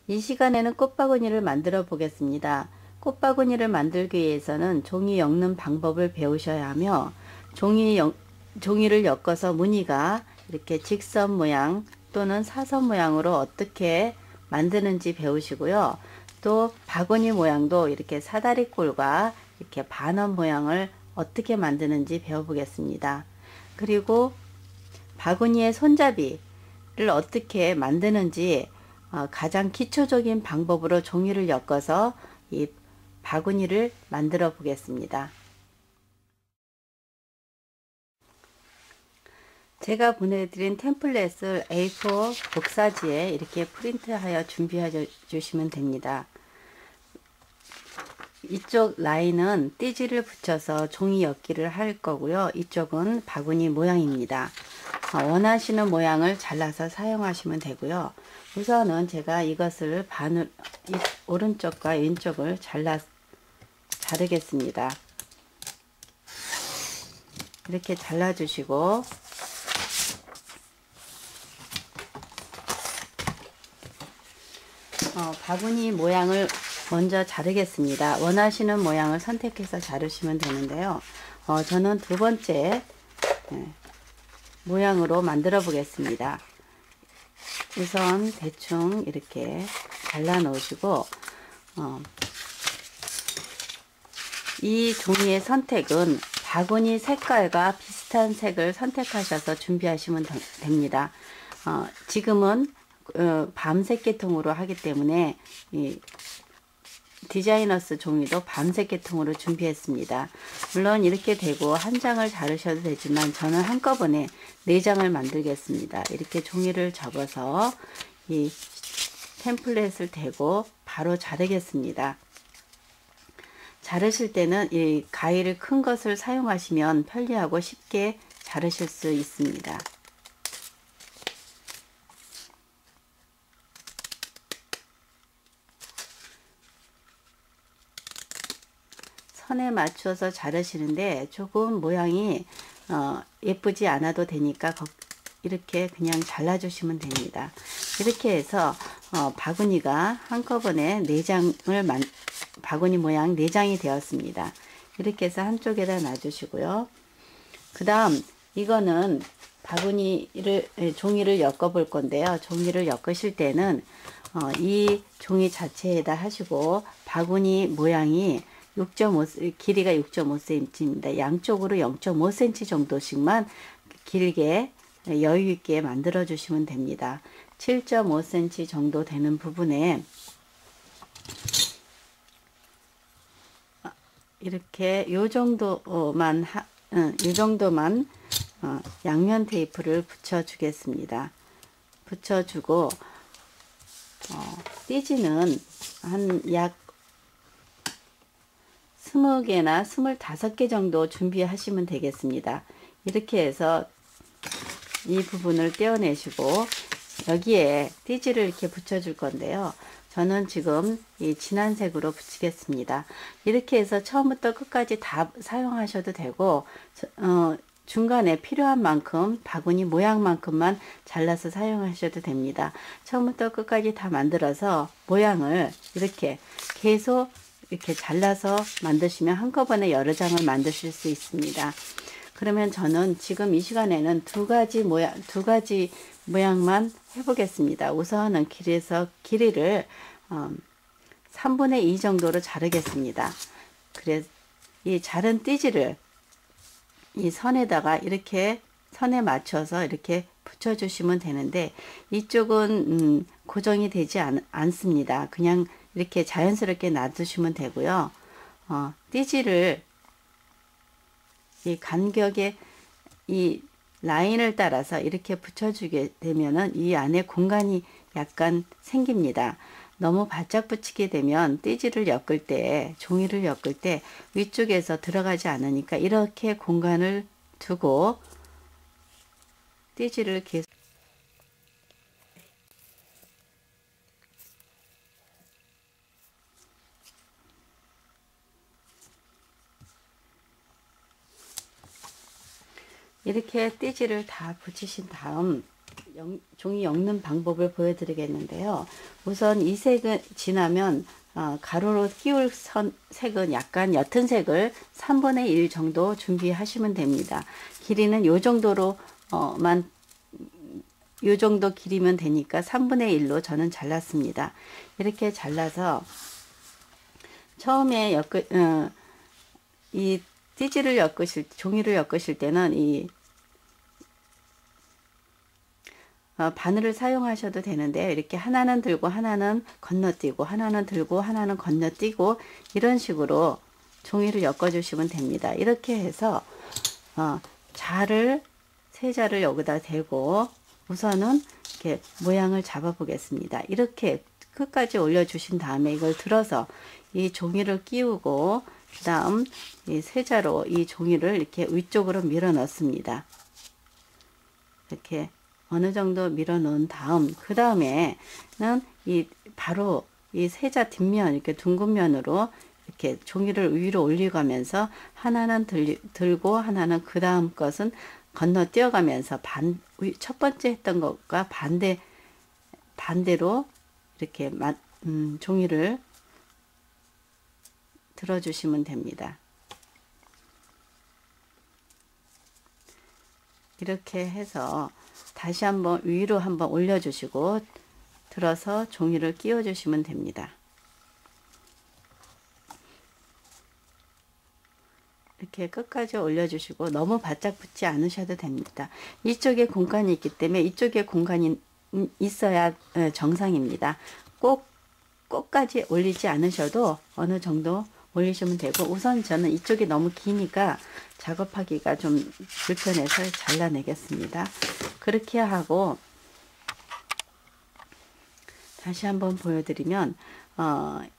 이 시간에는 꽃바구니를 만들어 보겠습니다. 꽃바구니를 만들기 위해서는 종이 엮는 방법을 배우셔야 하며 종이를 엮어서 무늬가 이렇게 직선 모양 또는 사선 모양으로 어떻게 만드는지 배우시고요. 또 바구니 모양도 이렇게 사다리꼴과 이렇게 반원 모양을 어떻게 만드는지 배워보겠습니다. 그리고 바구니의 손잡이를 어떻게 만드는지 가장 기초적인 방법으로 종이를 엮어서 이 바구니를 만들어 보겠습니다. 제가 보내드린 템플릿을 A4 복사지에 이렇게 프린트하여 준비해 주시면 됩니다. 이쪽 라인은 띠지를 붙여서 종이 엮기를 할 거고요. 이쪽은 바구니 모양입니다. 원하시는 모양을 잘라서 사용하시면 되고요. 우선은 제가 이것을 오른쪽과 왼쪽을 자르겠습니다. 이렇게 잘라주시고 바구니 모양을 먼저 자르겠습니다. 원하시는 모양을 선택해서 자르시면 되는데요. 저는 두 번째 모양으로 만들어 보겠습니다. 우선 대충 이렇게 잘라 놓으시고 이 종이의 선택은 바구니 색깔과 비슷한 색을 선택하셔서 준비하시면 됩니다. 지금은 밤색 계통으로 하기 때문에 이 디자이너스 종이도 밤색 계통으로 준비했습니다. 물론 이렇게 되고 한 장을 자르셔도 되지만 저는 한꺼번에 4장을 만들겠습니다. 이렇게 종이를 접어서 이 템플릿을 대고 바로 자르겠습니다. 자르실 때는 이 가위를 큰 것을 사용하시면 편리하고 쉽게 자르실 수 있습니다. 선에 맞춰서 자르시는데 조금 모양이 예쁘지 않아도 되니까 이렇게 그냥 잘라 주시면 됩니다. 이렇게 해서 바구니가 한꺼번에 4장을 바구니 모양 4장이 되었습니다. 이렇게 해서 한쪽에다 놔주시고요. 그 다음 이거는 종이를 엮어 볼 건데요. 종이를 엮으실 때는 이 종이 자체에다 하시고 바구니 모양이 길이가 6.5cm입니다. 양쪽으로 0.5cm 정도씩만 길게 여유 있게 만들어 주시면 됩니다. 7.5cm 정도 되는 부분에 이렇게 요 정도만 양면 테이프를 붙여 주겠습니다. 붙여주고 띠지는 약 20개나 25개 정도 준비하시면 되겠습니다. 이렇게 해서 이 부분을 떼어내시고 여기에 띠지를 이렇게 붙여줄 건데요. 저는 지금 이 진한 색으로 붙이겠습니다. 이렇게 해서 처음부터 끝까지 다 사용하셔도 되고 중간에 필요한 만큼 바구니 모양만큼만 잘라서 사용하셔도 됩니다. 처음부터 끝까지 다 만들어서 모양을 이렇게 계속 이렇게 잘라서 만드시면 한꺼번에 여러 장을 만드실 수 있습니다. 그러면 저는 지금 이 시간에는 두 가지 모양만 해보겠습니다. 우선은 길이를 3분의 2 정도로 자르겠습니다. 그래서 이 자른 띠지를 이 선에다가 이렇게 선에 맞춰서 이렇게 붙여주시면 되는데 이쪽은 고정이 되지 않습니다. 그냥 이렇게 자연스럽게 놔두시면 되고요. 띠지를 이 간격에 이 라인을 따라서 이렇게 붙여주게 되면은 이 안에 공간이 약간 생깁니다. 너무 바짝 붙이게 되면 띠지를 엮을 때, 종이를 엮을 때 위쪽에서 들어가지 않으니까 이렇게 공간을 두고 띠지를 계속 이렇게 띠지를 다 붙이신 다음 종이 엮는 방법을 보여드리겠는데요. 우선 이 색은 지나면 가로로 끼울 색은 약간 옅은 색을 3분의 1 정도 준비하시면 됩니다. 길이는 요 정도로만 요 정도 길이면 되니까 3분의 1로 저는 잘랐습니다. 이렇게 잘라서 처음에 이 띠지를 종이를 엮으실 때는 이 바늘을 사용하셔도 되는데 이렇게 하나는 들고 하나는 건너뛰고 하나는 들고 하나는 건너뛰고 이런 식으로 종이를 엮어 주시면 됩니다. 이렇게 해서 세 자를 여기다 대고 우선은 이렇게 모양을 잡아 보겠습니다. 이렇게 끝까지 올려 주신 다음에 이걸 들어서 이 종이를 끼우고 그 다음 이 세자로 이 종이를 이렇게 위쪽으로 밀어 넣습니다. 이렇게 어느 정도 밀어 놓은 다음 그 다음에는 바로 이 세자 뒷면 이렇게 둥근 면으로 이렇게 종이를 위로 올려가면서 하나는 들고 하나는 그 다음 것은 건너뛰어 가면서 첫 번째 했던 것과 반대로 이렇게 종이를 들어주시면 됩니다. 이렇게 해서 다시 한번 위로 한번 올려주시고 들어서 종이를 끼워 주시면 됩니다. 이렇게 끝까지 올려주시고 너무 바짝 붙지 않으셔도 됩니다. 이쪽에 공간이 있기 때문에 이쪽에 공간이 있어야 정상입니다. 꼭까지 올리지 않으셔도 어느 정도 올리시면 되고 우선 저는 이쪽이 너무 기니까 작업하기가 좀 불편해서 잘라내겠습니다. 그렇게 하고 다시 한번 보여드리면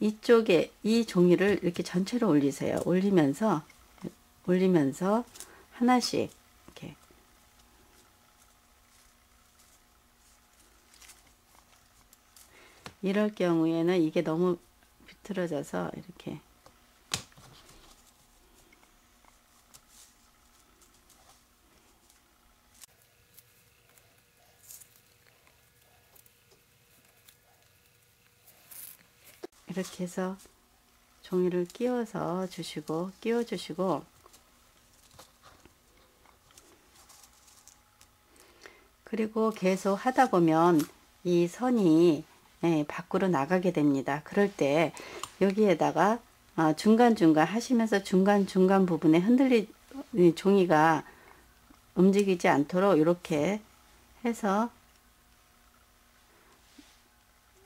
이쪽에 이 종이를 이렇게 전체로 올리세요. 올리면서 하나씩 이렇게 이럴 경우에는 이게 너무 비틀어져서 이렇게 해서 종이를 끼워 주시고 그리고 계속 하다 보면 이 선이 밖으로 나가게 됩니다. 그럴 때 여기에다가 중간중간 하시면서 중간중간 부분에 종이가 움직이지 않도록 이렇게 해서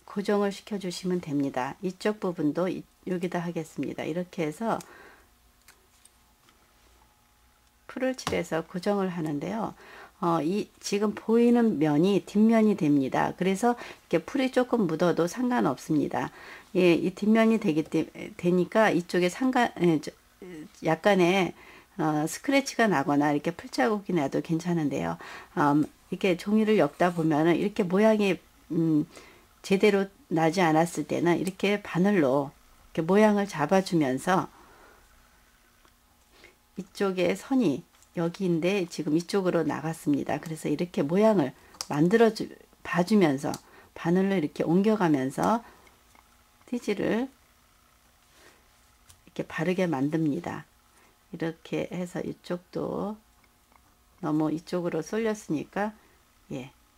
고정을 시켜 주시면 됩니다. 이쪽 부분도 여기다 하겠습니다. 이렇게 해서 풀을 칠해서 고정을 하는데요. 지금 보이는 면이 뒷면이 됩니다. 그래서 이렇게 풀이 조금 묻어도 상관없습니다. 예, 이 뒷면이 되니까 이쪽에 약간의 스크래치가 나거나 이렇게 풀자국이 나도 괜찮은데요. 이렇게 종이를 엮다 보면은 이렇게 모양이 제대로 나지 않았을 때는 이렇게 바늘로 이렇게 모양을 잡아주면서 이쪽에 선이 여기인데 지금 이쪽으로 나갔습니다. 그래서 이렇게 모양을 봐주면서 바늘로 이렇게 옮겨가면서 띠지를 이렇게 바르게 만듭니다. 이렇게 해서 이쪽도 너무 이쪽으로 쏠렸으니까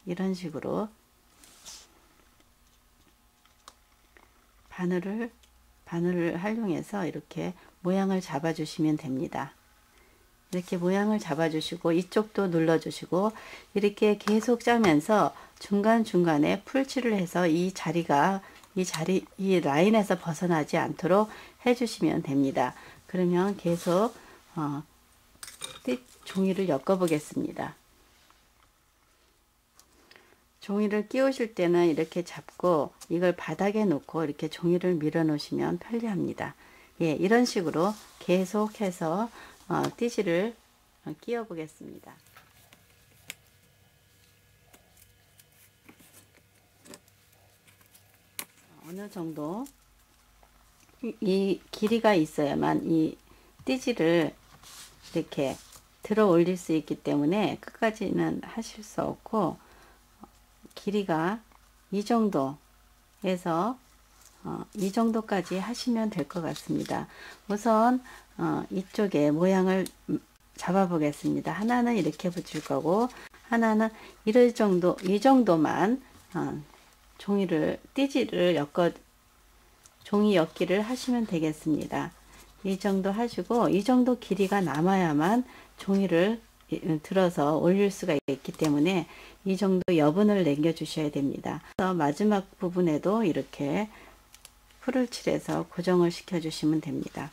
이런 식으로 바늘을 활용해서 이렇게 모양을 잡아 주시면 됩니다. 이렇게 모양을 잡아 주시고 이쪽도 눌러 주시고 이렇게 계속 짜면서 중간중간에 풀칠을 해서 이 라인에서 벗어나지 않도록 해 주시면 됩니다. 그러면 계속 종이를 엮어 보겠습니다. 종이를 끼우실 때는 이렇게 잡고 이걸 바닥에 놓고 이렇게 종이를 밀어 놓으시면 편리합니다. 이런 식으로 계속해서 띠지를 끼워 보겠습니다. 어느 정도 이 길이가 있어야만 이 띠지를 이렇게 들어 올릴 수 있기 때문에 끝까지는 하실 수 없고 길이가 이 정도에서 이 정도까지 하시면 될 것 같습니다. 우선 이쪽에 모양을 잡아 보겠습니다. 하나는 이렇게 붙일 거고 하나는 이럴 정도, 이 정도만 종이를 띠지를 종이 엮기를 하시면 되겠습니다. 이 정도 하시고 이 정도 길이가 남아야만 종이를 들어서 올릴 수가 있기 때문에 이 정도 여분을 남겨 주셔야 됩니다. 그래서 마지막 부분에도 이렇게 풀을 칠해서 고정을 시켜 주시면 됩니다.